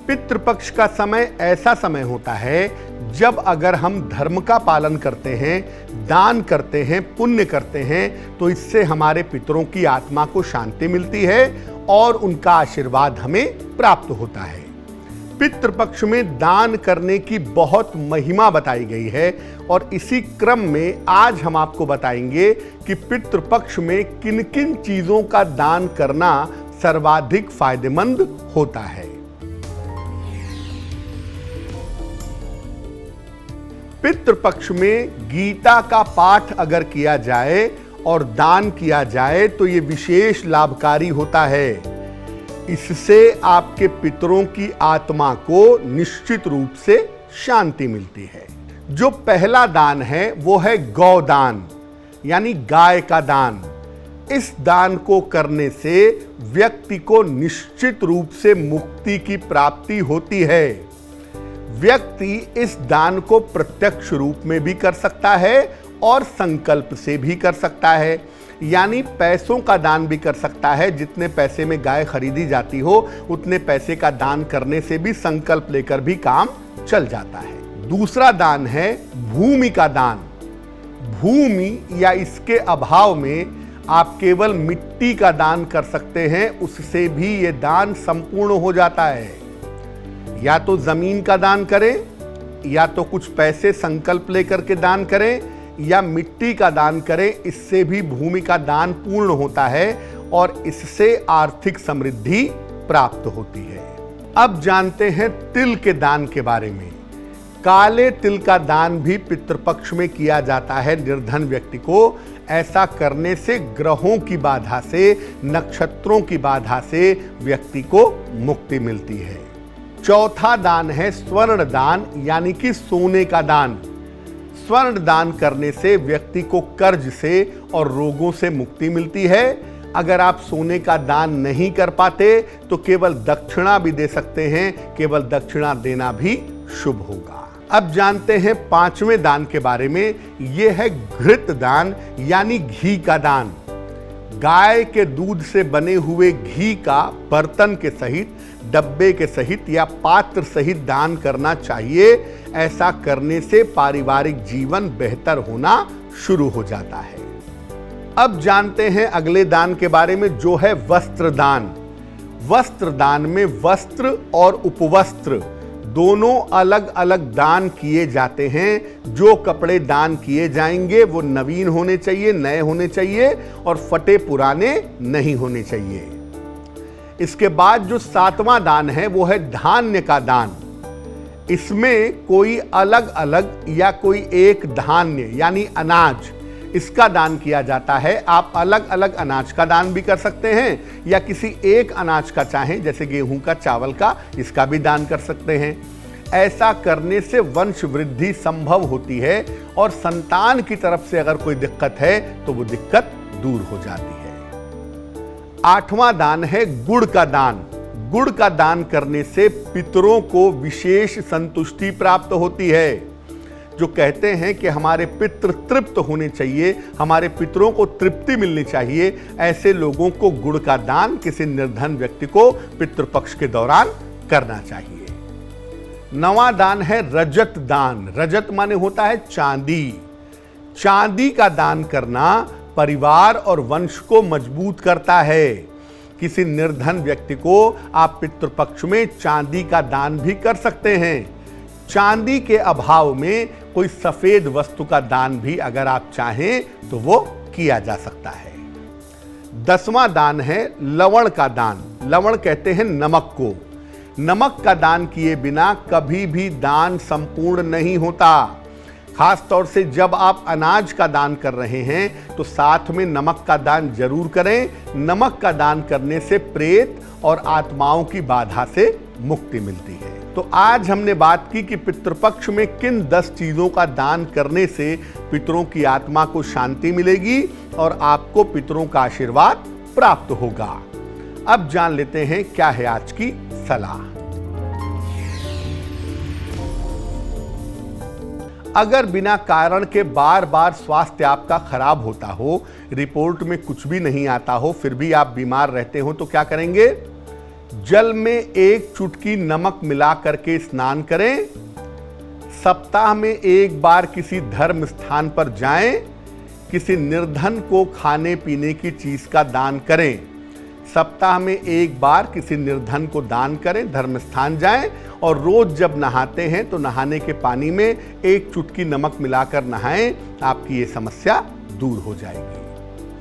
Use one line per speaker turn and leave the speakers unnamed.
पितृपक्ष का समय ऐसा समय होता है जब अगर हम धर्म का पालन करते हैं, दान करते हैं, पुण्य करते हैं, तो इससे हमारे पितरों की आत्मा को शांति मिलती है और उनका आशीर्वाद हमें प्राप्त होता है। पितृपक्ष में दान करने की बहुत महिमा बताई गई है और इसी क्रम में आज हम आपको बताएंगे कि पितृपक्ष में किन किन चीजों का दान करना सर्वाधिक फायदेमंद होता है। पितृपक्ष में गीता का पाठ अगर किया जाए और दान किया जाए तो ये विशेष लाभकारी होता है। इससे आपके पितरों की आत्मा को निश्चित रूप से शांति मिलती है। जो पहला दान है वो है गौदान, यानी गाय का दान। इस दान को करने से व्यक्ति को निश्चित रूप से मुक्ति की प्राप्ति होती है। व्यक्ति इस दान को प्रत्यक्ष रूप में भी कर सकता है और संकल्प से भी कर सकता है, यानी पैसों का दान भी कर सकता है। जितने पैसे में गाय खरीदी जाती हो उतने पैसे का दान करने से भी संकल्प लेकर भी काम चल जाता है। दूसरा दान है भूमि का दान। भूमि या इसके अभाव में आप केवल मिट्टी का दान कर सकते हैं, उससे भी ये दान संपूर्ण हो जाता है। या तो जमीन का दान करें, या तो कुछ पैसे संकल्प लेकर के दान करें, या मिट्टी का दान करें, इससे भी भूमि का दान पूर्ण होता है और इससे आर्थिक समृद्धि प्राप्त होती है। अब जानते हैं तिल के दान के बारे में। काले तिल का दान भी पितृपक्ष में किया जाता है निर्धन व्यक्ति को। ऐसा करने से ग्रहों की बाधा से, नक्षत्रों की बाधा से व्यक्ति को मुक्ति मिलती है। चौथा दान है स्वर्ण दान, यानी कि सोने का दान। स्वर्ण दान करने से व्यक्ति को कर्ज से और रोगों से मुक्ति मिलती है। अगर आप सोने का दान नहीं कर पाते तो केवल दक्षिणा भी दे सकते हैं, केवल दक्षिणा देना भी शुभ होगा। अब जानते हैं पांचवें दान के बारे में। यह है घृत दान, यानी घी का दान। गाय के दूध से बने हुए घी का बर्तन के सहित, डब्बे के सहित या पात्र सहित दान करना चाहिए। ऐसा करने से पारिवारिक जीवन बेहतर होना शुरू हो जाता है। अब जानते हैं अगले दान के बारे में, जो है वस्त्र दान। वस्त्र दान में वस्त्र और उपवस्त्र दोनों अलग अलग दान किए जाते हैं। जो कपड़े दान किए जाएंगे वो नवीन होने चाहिए, नए होने चाहिए और फटे पुराने नहीं होने चाहिए। इसके बाद जो सातवां दान है वो है धान्य का दान। इसमें कोई अलग अलग या कोई एक धान्य यानी अनाज, इसका दान किया जाता है। आप अलग अलग अनाज का दान भी कर सकते हैं या किसी एक अनाज का चाहें, जैसे गेहूं का, चावल का, इसका भी दान कर सकते हैं। ऐसा करने से वंश वृद्धि संभव होती है और संतान की तरफ से अगर कोई दिक्कत है तो वो दिक्कत दूर हो जाती है। आठवां दान है गुड़ का दान। गुड़ का दान करने से पितरों को विशेष संतुष्टि प्राप्त होती है। जो कहते हैं कि हमारे पितृ तृप्त होने चाहिए, हमारे पितरों को तृप्ति मिलनी चाहिए, ऐसे लोगों को गुड़ का दान किसी निर्धन व्यक्ति को पितृपक्ष के दौरान करना चाहिए। नवां दान है रजत दान। रजत माने होता है चांदी। चांदी का दान करना परिवार और वंश को मजबूत करता है। किसी निर्धन व्यक्ति को आप पितृपक्ष में चांदी का दान भी कर सकते हैं। चांदी के अभाव में कोई सफेद वस्तु का दान भी अगर आप चाहें तो वो किया जा सकता है। 10वां दान है लवण का दान। लवण कहते हैं नमक को। नमक का दान किए बिना कभी भी दान संपूर्ण नहीं होता। खास तौर से जब आप अनाज का दान कर रहे हैं तो साथ में नमक का दान जरूर करें। नमक का दान करने से प्रेत और आत्माओं की बाधा से मुक्ति मिलती है। तो आज हमने बात की कि पितृपक्ष में किन 10 चीजों का दान करने से पितरों की आत्मा को शांति मिलेगी और आपको पितरों का आशीर्वाद प्राप्त होगा। अब जान लेते हैं क्या है आज की सलाह। अगर बिना कारण के बार बार स्वास्थ्य आपका खराब होता हो, रिपोर्ट में कुछ भी नहीं आता हो, फिर भी आप बीमार रहते हो तो क्या करेंगे? जल में एक चुटकी नमक मिला करके स्नान करें, सप्ताह में एक बार किसी धर्म स्थान पर जाएं, किसी निर्धन को खाने पीने की चीज का दान करें। सप्ताह में एक बार किसी निर्धन को दान करें, धर्म स्थान जाएं और रोज जब नहाते हैं तो नहाने के पानी में एक चुटकी नमक मिलाकर नहाएं, आपकी ये समस्या दूर हो जाएगी।